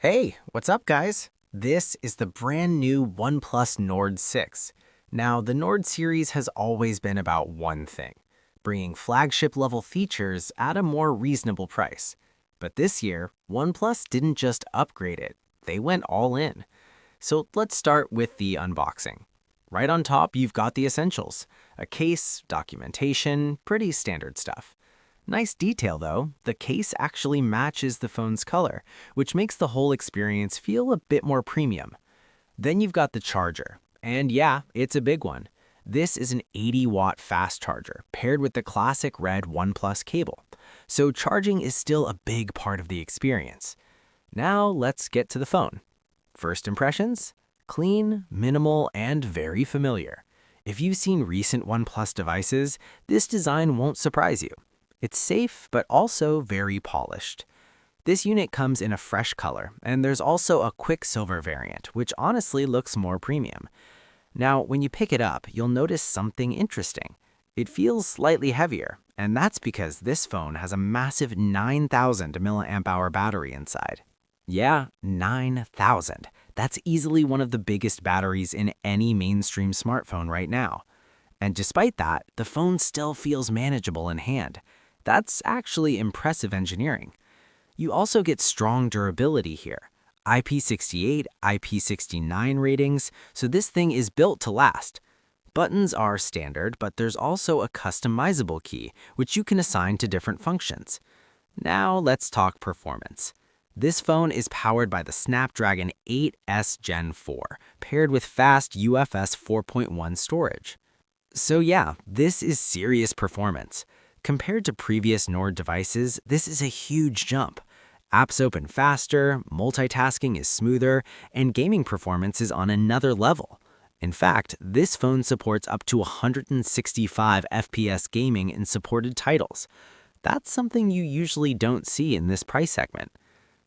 Hey, what's up, guys? This is the brand new OnePlus Nord 6. Now, the Nord series has always been about one thing, bringing flagship-level features at a more reasonable price. But this year, OnePlus didn't just upgrade it, they went all in. So let's start with the unboxing. Right on top, you've got the essentials, a case, documentation, pretty standard stuff. Nice detail though, the case actually matches the phone's color, which makes the whole experience feel a bit more premium. Then you've got the charger. And yeah, it's a big one. This is an 80-watt fast charger paired with the classic red OnePlus cable. So charging is still a big part of the experience. Now let's get to the phone. First impressions? Clean, minimal, and very familiar. If you've seen recent OnePlus devices, this design won't surprise you. It's safe, but also very polished. This unit comes in a fresh color, and there's also a Quicksilver variant, which honestly looks more premium. Now, when you pick it up, you'll notice something interesting. It feels slightly heavier, and that's because this phone has a massive 9,000 mAh battery inside. Yeah, 9,000. That's easily one of the biggest batteries in any mainstream smartphone right now. And despite that, the phone still feels manageable in hand. That's actually impressive engineering. You also get strong durability here. IP68, IP69 ratings, so this thing is built to last. Buttons are standard, but there's also a customizable key, which you can assign to different functions. Now let's talk performance. This phone is powered by the Snapdragon 8S Gen 4, paired with fast UFS 4.1 storage. So yeah, this is serious performance. Compared to previous Nord devices, this is a huge jump. Apps open faster, multitasking is smoother, and gaming performance is on another level. In fact, this phone supports up to 165 FPS gaming in supported titles. That's something you usually don't see in this price segment.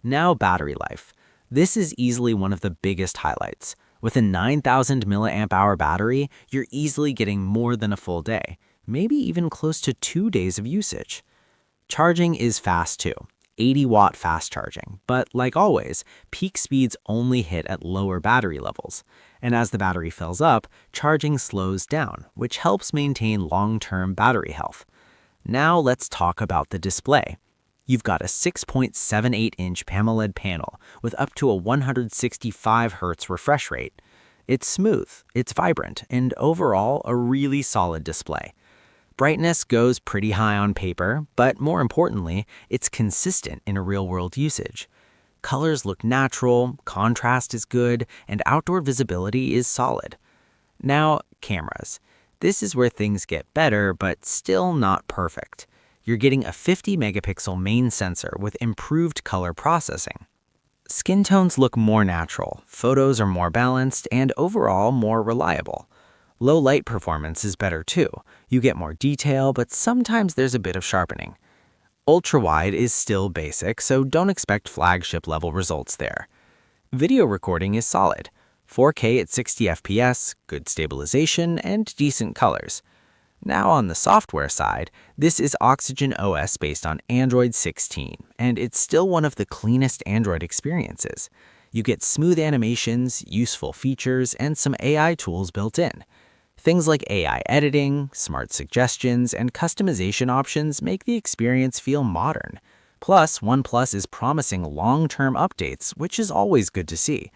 Now, battery life. This is easily one of the biggest highlights. With a 9,000 mAh battery, you're easily getting more than a full day, maybe even close to 2 days of usage. Charging is fast too, 80-watt fast charging, but like always, peak speeds only hit at lower battery levels. And as the battery fills up, charging slows down, which helps maintain long-term battery health. Now let's talk about the display. You've got a 6.78-inch AMOLED panel with up to a 165 Hz refresh rate. It's smooth, it's vibrant, and overall a really solid display. Brightness goes pretty high on paper, but more importantly, it's consistent in a real-world usage. Colors look natural, contrast is good, and outdoor visibility is solid. Now, cameras. This is where things get better, but still not perfect. You're getting a 50-megapixel main sensor with improved color processing. Skin tones look more natural, photos are more balanced, and overall more reliable. Low light performance is better too. You get more detail, but sometimes there's a bit of sharpening. Ultra-wide is still basic, so don't expect flagship-level results there. Video recording is solid. 4K at 60 FPS, good stabilization, and decent colors. Now on the software side, this is Oxygen OS based on Android 16, and it's still one of the cleanest Android experiences. You get smooth animations, useful features, and some AI tools built in. Things like AI editing, smart suggestions, and customization options make the experience feel modern. Plus, OnePlus is promising long-term updates, which is always good to see.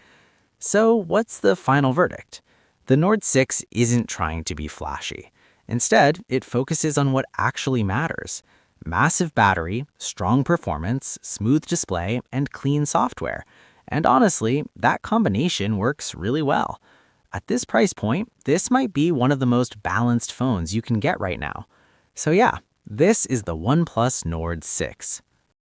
So what's the final verdict? The Nord 6 isn't trying to be flashy. Instead, it focuses on what actually matters. Massive battery, strong performance, smooth display, and clean software. And honestly, that combination works really well. At this price point, this might be one of the most balanced phones you can get right now. So yeah, this is the OnePlus Nord 6.